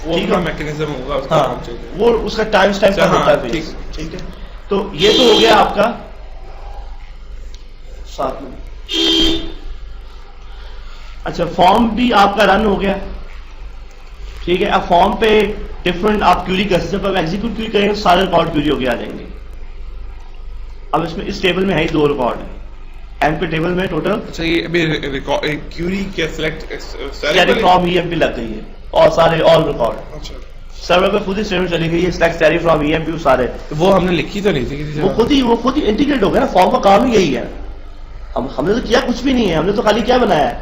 वो ठीक अपना है, मैकेनिज्म होगा उसका हाँ, काम चलेगा। वो उसका टाइम स्टैम्प अच्छा, होता है हाँ, फेज। ठीक है, तो ये तो हो गया आपका 7 मिनट। अच्छा, फॉर्म भी आपका रन हो गया। ठीक है, अब फॉर्म पे डिफरेंट आप क्यूरी कर सकते हैं। जब आप एग्जीक्यूट क्यूरी करेंगे तो सारे रिकॉर्ड क्यूरी होके आ जाएंगे। अब इसमें इस टेबल में है ही 2 रिकॉर्ड है, एम के टेबल में टोटल अच्छा, ये अभी क्यूरी क्या सिलेक्ट स्टैटिक फ्रॉम ईएमपी लग गई है और सारे ऑल रिकॉर्ड अच्छा, सर्वर पे खुद ही स्टेटमेंट चली गई है, सिलेक्ट स्टैटिक फ्रॉम ईएमपी सारे। तो वो हमने लिखी तो नहीं थी किसी वो जगह। खुद ही इंटीग्रेट हो गया ना, फॉर्म का काम ही यही है। हमने तो किया कुछ भी नहीं है, हमने तो खाली क्या बनाया है,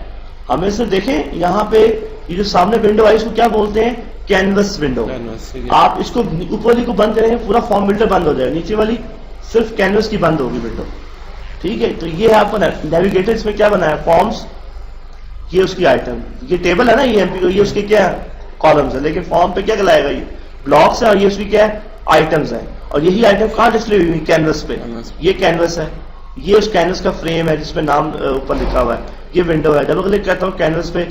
हमें सिर्फ देखें यहाँ पे ये जो सामने विंडो आई इसको क्या बोलते हैं, कैनवस विंडो। Canvas, ठीक है। आप इसको ऊपर वाली को बंद करेंगे पूरा फॉर्म बिल्डर बंद हो जाएगा, नीचे वाली सिर्फ कैनवस की बंद होगी विंडो। ठीक है, तो ये है आपका नेविगेटर। इसमें क्या बनाया, फॉर्म्स, ये उसकी आइटम, ये टेबल है ना ईएमपी को, ये उसके क्या कॉलम्स है, लेकिन फॉर्म पे क्या कहलाएगा, ये ब्लॉक्स है और ये उसकी क्या है, आइटम्स है। और यही आइटम कहाँ डिस्प्ले हुई, कैनवस पे। Canvas। ये कैनवस है, ये उस कैनवस का फ्रेम है जिसमें नाम ऊपर लिखा हुआ है, ये विंडो है। जब क्लिक करता हूँ कैनवस पे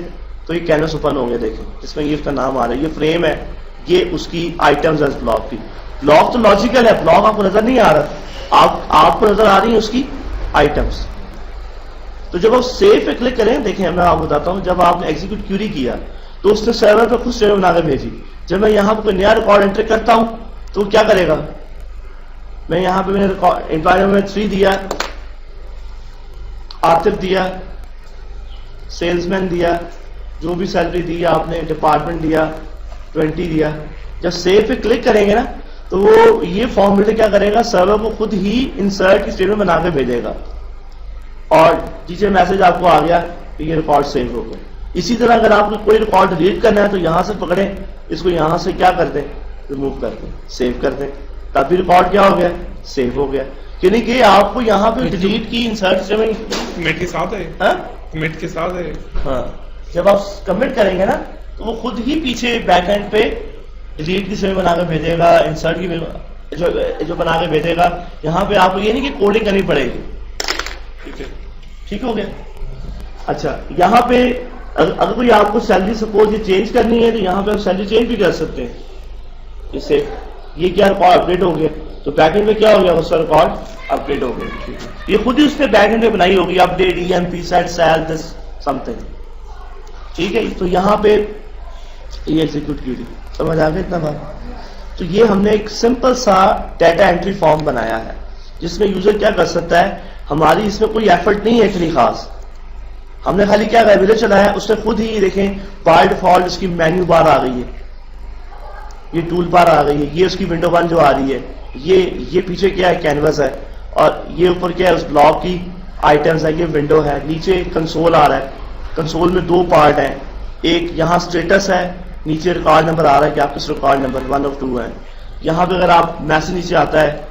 तो ये कैनवस ओपन होंगे, देखें जिसमें ये उसका नाम आ रहा है, ये फ्रेम है, ये उसकी आइटम्स है उस ब्लॉक की। ब्लॉक तो लॉजिकल है, ब्लॉक आपको नजर नहीं आ रहा, आपको नजर आ रही है उसकी आइटम्स। तो जब आप सेव पे क्लिक करें, देखें मैं आपको बताता हूं, जब आपने एग्जीक्यूट क्यूरी किया तो उसने सर्वर पे खुद स्टेटमेंट बनाकर भेजी। जब मैं यहां पर कोई नया रिकॉर्ड एंटर करता हूं तो क्या करेगा, मैं यहां पे मैंने एम्प्लॉयमेंट 3 दिया, आतिफ दिया, सेल्समैन दिया, जो भी सैलरी दी आपने, डिपार्टमेंट दिया, 20 दिया। जब सेव पे क्लिक करेंगे ना तो वो ये फॉर्मूले क्या करेगा, सर्वर को खुद ही इंसर्ट की स्टेटमेंट बना के भेजेगा और जीजे मैसेज आपको आ गया कि ये रिकॉर्ड सेव हो गया। इसी तरह अगर आपको कोई रिकॉर्ड डिलीट करना है तो यहां से पकड़े इसको, यहां से क्या कर दें, रिमूव कर दें, सेव कर दें, तभी रिकॉर्ड क्या हो गया, सेव हो गया। यानी कि आपको यहाँ पे डिलीट की इंसर्ट स्टेटमेंट कमिट के साथ है, हाँ, कमिट के साथ है। हाँ, जब आप कमिट करेंगे ना तो वो खुद ही पीछे बैकएंड पे डिलीट की स्टेटमेंट बनाकर भेजेगा, इंसर्ट की जो बना के भेजेगा। यहाँ पे आपको ये नहीं कि कोडिंग करनी पड़ेगी। ठीक है, ठीक हो गया। अच्छा, यहाँ पे अगर कोई आपको सैलरी सपोज ये चेंज करनी है तो यहाँ पे आप सैलरी चेंज भी कर सकते हैं। इससे ये क्या रिकॉर्ड अपडेट हो गया, तो बैकएंड में क्या हो गया, उसका रिकॉर्ड अपडेट हो गया। ये खुद ही उसने बैकएंड में बनाई होगी, update EMP set sal this something. ठीक है, तो यहाँ पे ये एग्जीक्यूट की समझ आ गया इतना बात। तो ये हमने एक सिंपल सा डाटा एंट्री फॉर्म बनाया है जिसमें यूजर क्या कर सकता है, हमारी इसमें कोई एफर्ट नहीं है इतनी खास, हमने खाली क्या विलेज चलाया, उसने खुद ही देखें बाय डिफॉल्ट इसकी मेन्यू बार आ गई है, ये टूल बार आ गई है, ये उसकी विंडो 1 जो आ रही है, ये पीछे क्या है, कैनवस है, और ये ऊपर क्या है, उस ब्लॉक की आइटम्स है, ये विंडो है, नीचे कंसोल आ रहा है, कंसोल में 2 पार्ट हैं, एक यहाँ स्टेटस है, नीचे रिकॉर्ड नंबर आ रहा है कि आपके रिकॉर्ड नंबर 1 और 2 है। यहाँ पे अगर आप मैसेज नीचे आता है,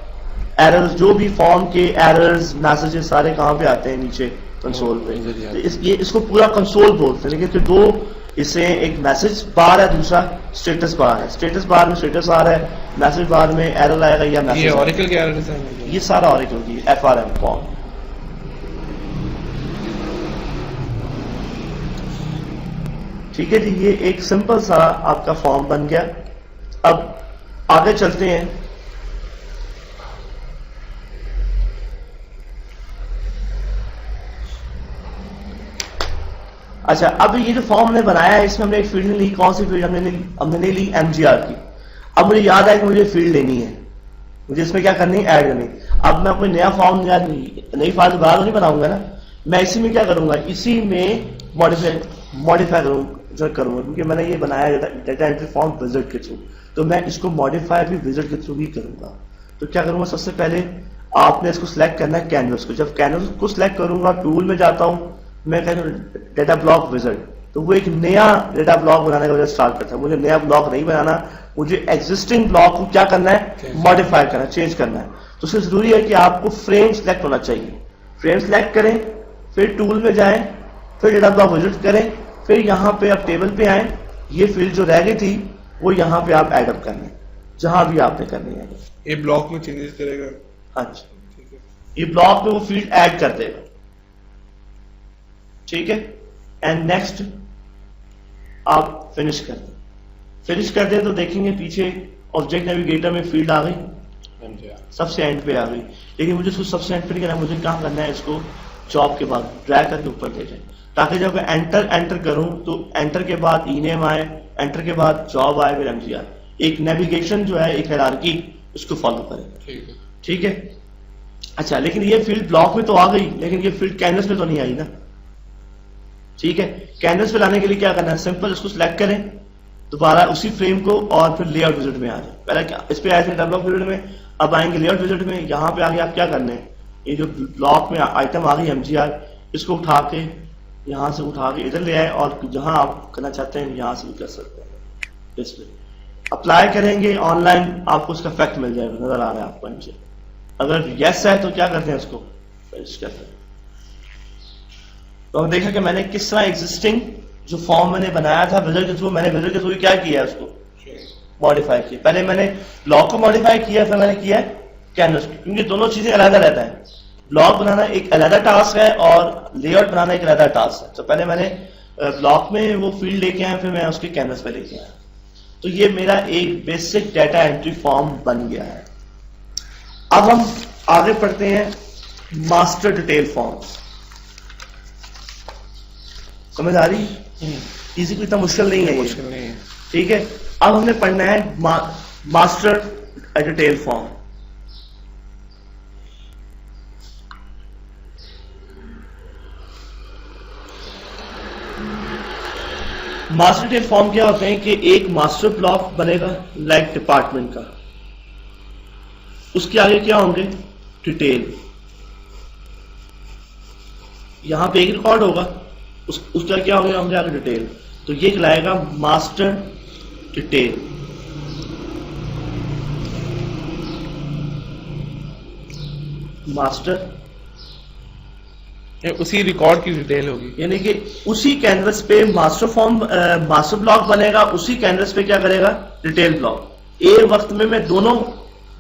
एरर्स, जो भी फॉर्म के एरर्स मैसेजेस सारे कहाँ पे आते हैं, नीचे कंसोल पे। तो इसको पूरा कंसोल बोलते हैं, लेकिन फिर 2 इससे, एक मैसेज बार है, दूसरा स्टेटस बार है। स्टेटस बार में स्टेटस आ रहा है, मैसेज बार में एरर आएगा या मैसेज। ये ऑरेकल के एरर्स हैं, ये सारा ऑरेकल की एफआरएम फॉर्म। ठीक है जी, ये एक सिंपल सा आपका फॉर्म बन गया। अब आगे चलते हैं। अच्छा, अब ये जो फॉर्म हमने बनाया है इसमें हमने एक फील्ड नहीं ली, कौन सी फील्ड हमने नहीं ली, एमजीआर की। अब मुझे याद है कि मुझे फील्ड लेनी है, मुझे इसमें क्या करनी है, ऐड करनी। अब मैं कोई नया फॉर्म या नई फाइल दोबारा तो नहीं बनाऊंगा ना, मैं इसी में क्या करूंगा, इसी में मॉडिफाई करूंगा, क्योंकि मैंने ये बनाया डाटा एंट्री फॉर्म विजिट के थ्रू, तो मैं इसको मॉडिफाई भी विजिट के थ्रू ही करूंगा। तो क्या करूंगा, सबसे पहले आपने इसको सिलेक्ट करना है कैनवस को। जब कैनवस को सिलेक्ट करूंगा, टूल में जाता हूं, मैं कहता हूं डेटा ब्लॉक विजिट, तो वो एक नया डेटा ब्लॉक बनाने का वजह स्टार्ट करता है। मुझे नया ब्लॉक नहीं बनाना, मुझे एग्जिस्टिंग ब्लॉक को क्या करना है, मॉडिफाई करना, चेंज करना है। तो उससे जरूरी है कि आपको फ्रेम सिलेक्ट होना चाहिए। फ्रेम सिलेक्ट करें, फिर टूल में जाएं, फिर डेटा ब्लॉक विजिट करें, फिर यहाँ पे आप टेबल पे आए, ये फील्ड जो रह गई थी वो यहाँ पे आप एड अप कर लें, जहां भी आपने करनी है। ये ब्लॉक में चेंजेस करेगा। अच्छा, ये ब्लॉक में वो फील्ड ऐड कर देगा। ठीक है, एंड नेक्स्ट आप फिनिश कर दें। फिनिश करते हैं तो देखेंगे पीछे ऑब्जेक्ट नेविगेटर में फील्ड आ गई, सबसे एंड पे आ गई। लेकिन मुझे इसको सबसे एंड पे नहीं करना, मुझे क्या करना है, इसको जॉब के बाद ड्रैग करके ऊपर ले जाए, ताकि जब मैं एंटर करूं तो एंटर के बाद ईनेम आए, एंटर के बाद जॉब आए, फिर एमजीआर। एक नेविगेशन जो है, एक हायरार्की, उसको फॉलो करें। ठीक है। अच्छा, लेकिन ये फील्ड ब्लॉक में तो आ गई, लेकिन ये फील्ड कैनवस पे तो नहीं आई ना। ठीक है, कैनवस पे लाने के लिए क्या करना है, सिंपल इसको सिलेक्ट करें दोबारा उसी फ्रेम को, और फिर लेआउट विजिट में आ जाए। पहले क्या इस पे आए थे डेवलप विजिट में, अब आएंगे लेआउट विजिट में। यहाँ पे आगे आप क्या करने हैं, ये जो ब्लॉक में आइटम आ गई एमजीआर, इसको उठा के यहाँ से उठा के इधर ले आए, और जहां आप करना चाहते हैं यहाँ से भी कर सकते हैं। डिस्प्ले अप्लाई करेंगे ऑनलाइन, आपको उसका इफेक्ट मिल जाएगा, नजर आ रहा है आपको नीचे। अगर यस है तो क्या करते हैं, उसको करते हैं। तो देखा कि मैंने किस तरह एग्जिस्टिंग जो फॉर्म मैंने बनाया था विजर के थ्रू, मैंने विजर के थ्रू क्या किया, उसको मॉडिफाई किया। पहले मैंने ब्लॉक को मॉडिफाई किया, फिर मैंने किया कैनवस, क्योंकि दोनों चीजें अलग रहता है। ब्लॉक बनाना एक अलग टास्क है और लेआउट बनाना एक अलग टास्क है। तो पहले मैंने ब्लॉक में वो फील्ड लेके आया, फिर मैं उसके कैनवस पे लेके आया। तो ये मेरा एक बेसिक डाटा एंट्री फॉर्म बन गया है। अब हम आगे पढ़ते हैं मास्टर डिटेल फॉर्म्स। समझ आ रही? इसी को इतना मुश्किल नहीं है, मुश्किल नहीं है। ठीक है। अब हमने पढ़ना है master detail form. Master detail form क्या होते हैं कि एक मास्टर ब्लॉक बनेगा लाइक डिपार्टमेंट का, उसके आगे क्या होंगे, डिटेल। यहां पे एक रिकॉर्ड होगा, उसका क्या होगा, हमने आगे डिटेल। तो ये कहलाएगा मास्टर डिटेल। मास्टर ये उसी रिकॉर्ड की डिटेल होगी, यानी कि उसी कैनवस पे मास्टर फॉर्म मास्टर ब्लॉक बनेगा, उसी कैनवस पे क्या करेगा, डिटेल ब्लॉक। एक वक्त में मैं दोनों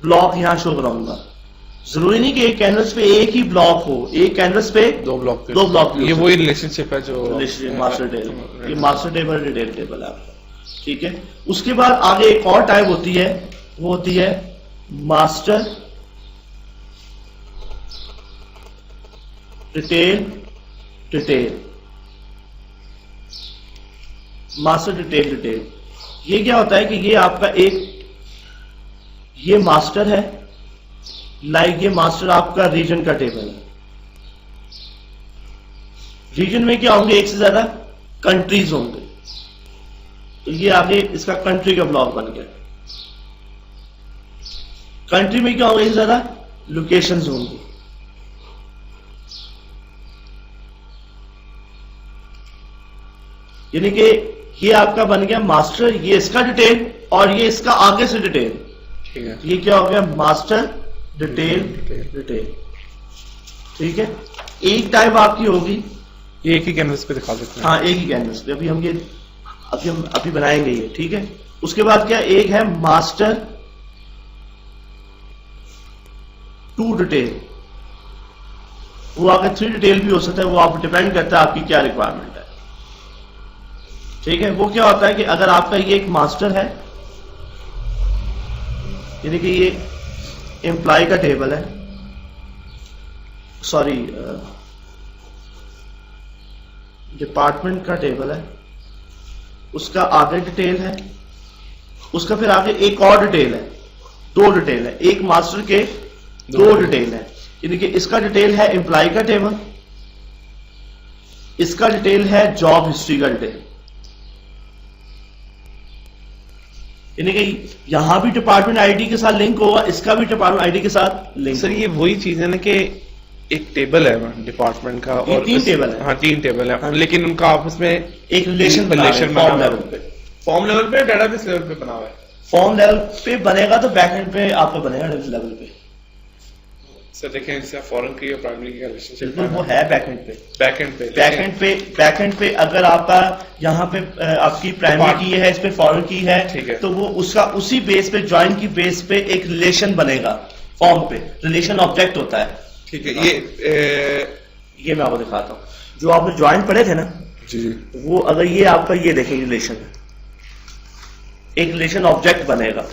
ब्लॉक यहां शो कराऊंगा। जरूरी नहीं कि एक कैनवस पे एक ही ब्लॉक हो, एक कैनवस पे दो ब्लॉक भी ये वही रिलेशनशिप है जो मास्टर टेबल, ये मास्टर टेबल डिटेल टेबल है आपका। ठीक है। उसके बाद आगे एक और टाइप होती है, वो होती है master detail detail. Master detail detail ये क्या होता है कि ये आपका ये मास्टर है, लाइक ये मास्टर आपका रीजन का टेबल है। रीजन में क्या होंगे, एक से ज्यादा कंट्रीज होंगे, तो ये आगे इसका कंट्री का ब्लॉक बन गया। कंट्री में क्या होगा, एक से ज्यादा लोकेशंस होंगी। यानी कि ये आपका बन गया मास्टर, ये इसका डिटेल और ये इसका आगे से डिटेल। ठीक है। ये क्या हो गया, मास्टर डिटेल डिटेल। ठीक है। एक टाइप आपकी होगी, ये एक ही कैनवस पे दिखा देते हैं। हाँ एक ही कैनवस पे, अभी हम अभी बनाएंगे ये। ठीक है। उसके बाद क्या, एक है मास्टर टू डिटेल, वो आगे 3 डिटेल भी हो सकता है, वो आप डिपेंड करता है आपकी क्या रिक्वायरमेंट है। ठीक है। वो क्या होता है कि अगर आपका ये एक मास्टर है, यानी कि ये एम्प्लॉय का टेबल है, सॉरी डिपार्टमेंट का टेबल है, उसका आगे डिटेल है, उसका फिर आगे एक और डिटेल है, 2 डिटेल है, एक मास्टर के 2 डिटेल है। यानी कि इसका डिटेल है एम्प्लॉय का टेबल, इसका डिटेल है जॉब हिस्ट्री का डिटेल। यानी कि यहां भी डिपार्टमेंट आईडी के साथ लिंक होगा, इसका भी डिपार्टमेंट आईडी के साथ लिंक। सर ये वही चीज है ना कि एक टेबल है डिपार्टमेंट का, और 3 टेबल है। हाँ 3 टेबल है, लेकिन उनका आपस में एक रिलेशन फॉर्म लेवल पे, फॉर्म लेवल पे, डेटाबेस लेवल पे बना हुआ है। फॉर्म लेवल पे बनेगा तो बैकएंड पे आपका बनेगा लेवल पे। सर देखें इससे फॉरेन की और प्राइमरी की रिलेशनशिप बिल्कुल वो है बैकएंड पे। बैकएंड पे अगर आपका यहाँ पे आपकी प्राइमरी की है, इस पे फॉरेन की है, ठीक है, तो वो उसका उसी बेस पे ज्वाइन की बेस पे एक रिलेशन बनेगा। फॉर्म पे रिलेशन ऑब्जेक्ट होता है। ठीक है। ये मैं आपको दिखाता हूँ, जो आपने ज्वाइन पढ़े थे ना जी, वो अगर ये आपका ये देखें रिलेशन है, एक रिलेशन ऑब्जेक्ट बनेगा,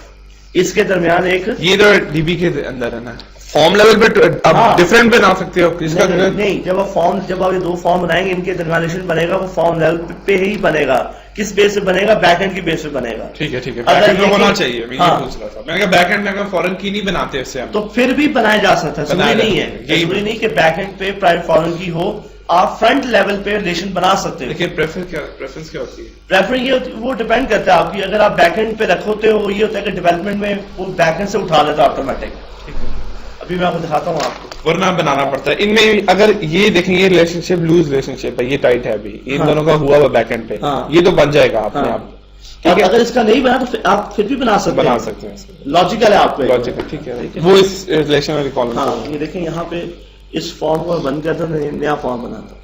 इसके दरमियान एक ये तो डीबी के अंदर है ना, फॉर्म लेवल पे आप हाँ। डिफरेंट बना सकते हो इसका। नहीं, जब आप ये दो फॉर्म बनाएंगे, इनके दरमियान रिलेशन बनेगा, वो फॉर्म लेवल पे ही बनेगा। किस बेस पे बनेगा? बैकएंड की बेस पे बनेगा। ठीक है अगर बैकएंड में ये होना कि- चाहिए, मैं हाँ। ये पूछ रहा था। मैंने कहा बैकएंड में अगर फॉरेन की नहीं बनाते इससे हम, तो फिर भी बनाया जा सकता है, बनाया जरूरी नहीं जा है, सकता है। यही जरूरी नहीं कि बैकएंड पे प्राइवेट फॉरेन की हो, आप फ्रंट लेवल पे रिलेशन बना सकते हो। लेकिन प्रेफरेंस क्या होती है? प्रेफर ये वो डिपेंड करता है आपकी, अगर आप बैकएंड पे रखोते हो, ये होता है कि डेवलपमेंट में वो बैकएंड से उठा लेता है ऑटोमेटिक। ठीक है, अभी मैं आपको दिखाता हूँ आपको। वरना बनाना पड़ता है इनमें। अगर ये देखेंगे रिलेशनशिप लूज रिलेशनशिप है, ये टाइट है अभी, इन हाँ। दोनों का हुआ हुआ बैकएंड पे, हाँ। ये तो बन जाएगा अपने हाँ। आप। और ठीक है, अगर इसका नहीं बना तो आप फिर भी बना सकते बना सकते हैं, लॉजिकल है आप पे। लॉजिक है। ठीक है, वो इस रिलेशन वाली कॉलम हाँ, ये देखें यहाँ पे इस फॉर्म को बंद करता था, नया फॉर्म बनाता।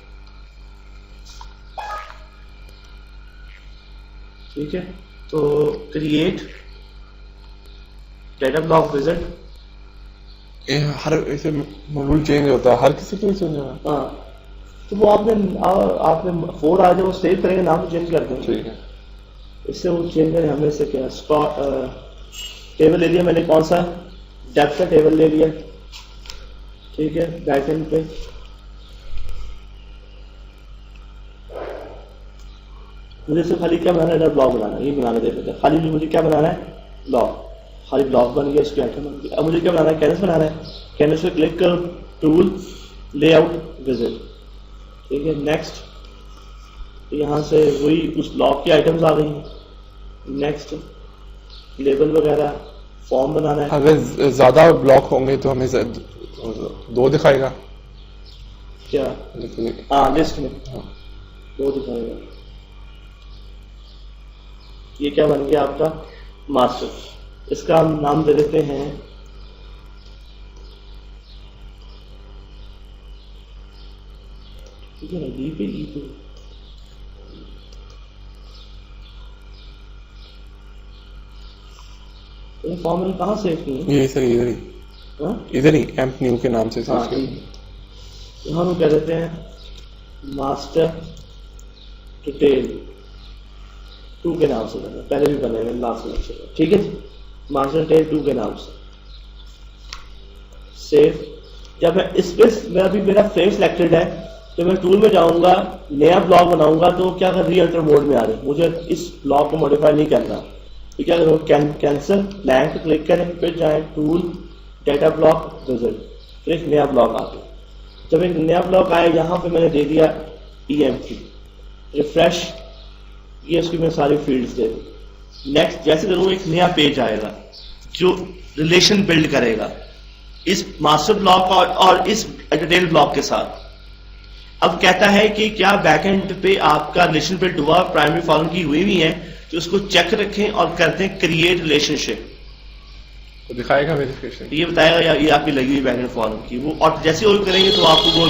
ठीक है, तो क्रिएट डेटा ब्लॉक विजिट। हर ऐसे मॉड्यूल चेंज होता है, हर किसी के चेंज होता है। हाँ, तो वो आपने 4 आ जाए, वो सेव करेंगे, नाम चेंज कर देंगे। ठीक है, इससे वो चेंज करें, हमें से क्या टेबल ले लिया मैंने, कौन सा डेप्थ का टेबल ले लिया। ठीक है, बैकएंड पे मुझे सिर्फ खाली क्या बनाना है, ब्लॉक बनाना है, ये बनाने देते थे खाली। मुझे क्या बनाना है? ब्लॉक। खाली ब्लॉक बन गया, इसकी आइटम बन गई। अब मुझे क्या बनाना है? कैनवस बनाना है। कैनवस पे क्लिक करो, टूल, लेआउट, विजिट। ठीक है, नेक्स्ट। यहाँ से वही उस ब्लॉक की आइटम्स आ गई हैं। नेक्स्ट, लेबल वगैरह, फॉर्म बनाना है। अगर ज्यादा ब्लॉक होंगे तो हमें 2 दिखाएगा क्या? लेकिन हाँ, लिस्ट में हाँ। 2 दिखाएगा। ये क्या बन गया आपका? मास्टर। इसका हम नाम दे देते हैं ठीक है ना, डी पे ई पे। ये फॉर्म मैंने कहाँ सेव की है? ये सर हाँ? इधर ही एम्प न्यू के नाम से हाँ, सर्च ठीक है। यहाँ हम कह देते हैं मास्टर डिटेल 2 के नाम से बना, पहले भी बने हुए लास्ट लेक्चर में। ठीक है जी, मास्टर डिटेल 2 के नाम से सेव। जब मैं इस पे मेरा फ्रेम सिलेक्टेड है, तो मैं टूल में जाऊंगा, नया ब्लॉक बनाऊंगा, तो क्या कर रीअल्टर मोड में आ रहे, मुझे इस ब्लॉक को मॉडिफाई नहीं करना। तो क्या करूँ? कैंसिल ब्लैंक पे क्लिक करें, फिर जाए टूल, डेटा ब्लॉक, विजिट, फिर एक नया ब्लॉक आ गया। जब एक नया ब्लॉक आया, यहाँ पे मैंने दे दिया EMP, रिफ्रेश, ये उसकी मैं सारी फील्ड्स दे दी। नेक्स्ट जैसे करूँ, एक नया पेज आएगा जो रिलेशन बिल्ड करेगा इस मास्टर ब्लॉक और इस डिटेल ब्लॉक के साथ। अब कहता है कि क्या बैकएंड पे आपका रिलेशन बिल्ड हुआ, प्राइमरी फॉर्म की हुई है, तो उसको चेक रखें और करते हैं क्रिएट रिलेशनशिप। तो दिखाएगा वेरिफिकेशन, ये बताएगा या ये आपकी लगी हुई बैकएंड फॉर्म की, वो और जैसे और करेंगे तो आपको वो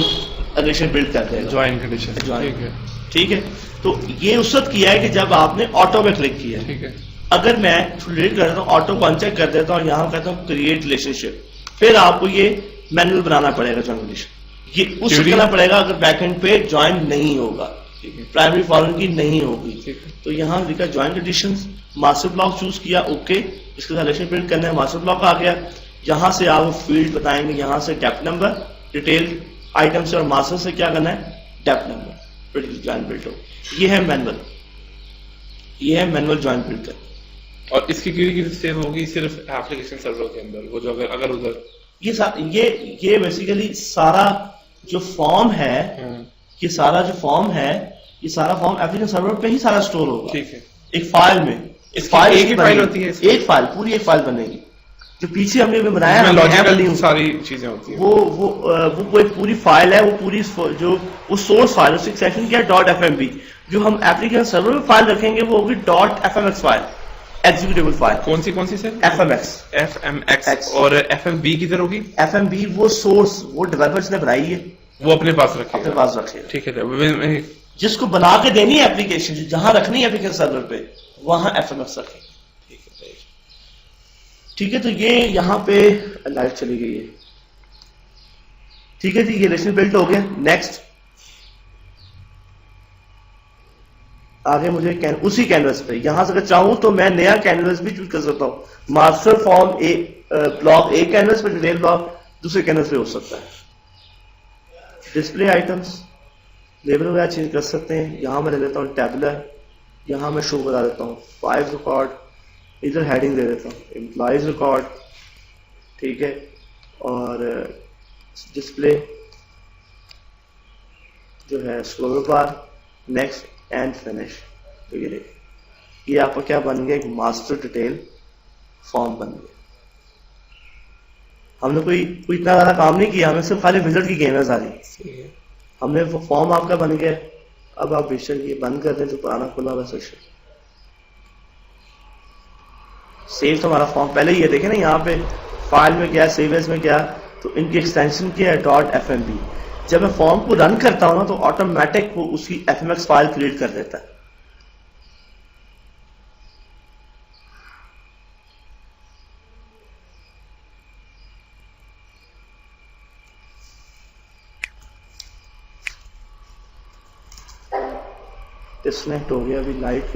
रिलेशन बिल्ड कर देगा, ज्वाइन कंडीशन। Join। ठीक है, ठीक है। तो ये उस वक्त किया है कि जब आपने ऑटो में क्लिक किया है। ठीक है। अगर मैं डिलीट कर देता हूँ, ऑटो को अनचेक कर देता हूँ, यहाँ कहता हूँ क्रिएट रिलेशनशिप, फिर आपको ये मैनुअल बनाना पड़ेगा ज्वाइन कंडीशन। ये उस वक्त करना पड़ेगा अगर बैकएंड पे ज्वाइन नहीं होगा, प्राइमरी फॉरन की नहीं होगी। ठीक है। तो यहाँ लिखा join conditions, master block choose किया, ओके, इसके साथ रिलेशन बिल्ड करना है, मास्टर ब्लॉक आ गया। यहाँ से आप फील्ड बताएंगे, यहाँ से डेप्थ नंबर, डिटेल आइटम से और मास्टर से क्या करना है, डेप्थ नंबर, फिर ज्वाइन बिल्ड हो। ये है मैनुअल, ये है मैनुअल ज्वाइन बिल्ड कर। और इसकी क्वेरी सेव होगी सिर्फ एप्लीकेशन सर्वर के अंदर, वो जो अगर उधर ये बेसिकली सारा जो फॉर्म है, ये सारा जो फॉर्म है, ये सारा फॉर्म एप्लीकेशन सर्वर पे ही सारा स्टोर होगा। ठीक है। एक फाइल में, एक ही फाइल होती है इसकी? एक फाइल, पूरी एक फाइल बनेगी। जो पीछे हमने बनाया इसमें है, लॉजिकल सारी चीजें होती हैं। वो एक पूरी फाइल है, वो पूरी जो वो सोर्स फाइल, उसका एक्सटेंशन क्या है .fmb। जो हम एप्लीकेशन सर्वर में फाइल रखेंगे वो होगी .fmx फाइल, एग्जीक्यूटेबल फाइल। कौन सी सर? fmx। और fmb किधर होगी? fmb वो सोर्स, वो डेवलपर्स ने बनाई है, वो अपने पास रखेगा। अपने पास रखेगा। ठीक है। जिसको बना के देनी है एप्लीकेशन, जहां रखनी है एप्लीकेशन सर्वर पे, वहां fmx रखेगा। ठीक है, तो ये यहाँ पे लाइट चली गई है। ठीक है जी, ये रिलेशन बिल्ट हो गया। नेक्स्ट, आगे मुझे उसी कैनवस पे यहां से अगर चाहूं तो मैं नया कैनवस भी चूज कर सकता हूं। मास्टर फॉर्म ब्लॉक एक कैनवस पे, डिटेल ब्लॉक दूसरे कैनवस पे हो सकता है। डिस्प्ले आइटम्स लेबल वगैरह चेंज कर सकते हैं। यहां मैं ले लेता हूं टैबुलर, यहां मैं शो बता देता हूं फाइव रिकॉर्ड, इधर हेडिंग दे देता हूं एम्प्लॉइज रिकॉर्ड, ठीक है। और डिस्प्ले जो है scroll bar, next and finish. तो ये आपका क्या बन गया, एक मास्टर डिटेल फॉर्म बन गया। हमने कोई इतना ज्यादा काम नहीं किया, हमें सिर्फ खाली विजिट की गेम है सारी। सही है। हमने वो फॉर्म आपका बन गया। अब आप बेशक ये बंद कर दें जो पुराना खुला हुआ सेशन। सेव तो हमारा फॉर्म पहले ही है, देखें ना यहाँ पे फाइल में गया, सेव एज में गया, तो इनकी एक्सटेंशन क्या है .fmb। जब मैं फॉर्म को रन करता हूं ना तो ऑटोमेटिक वो उसकी fmx फाइल क्रिएट कर देता है। डिस्कनेक्ट हो गया अभी लाइट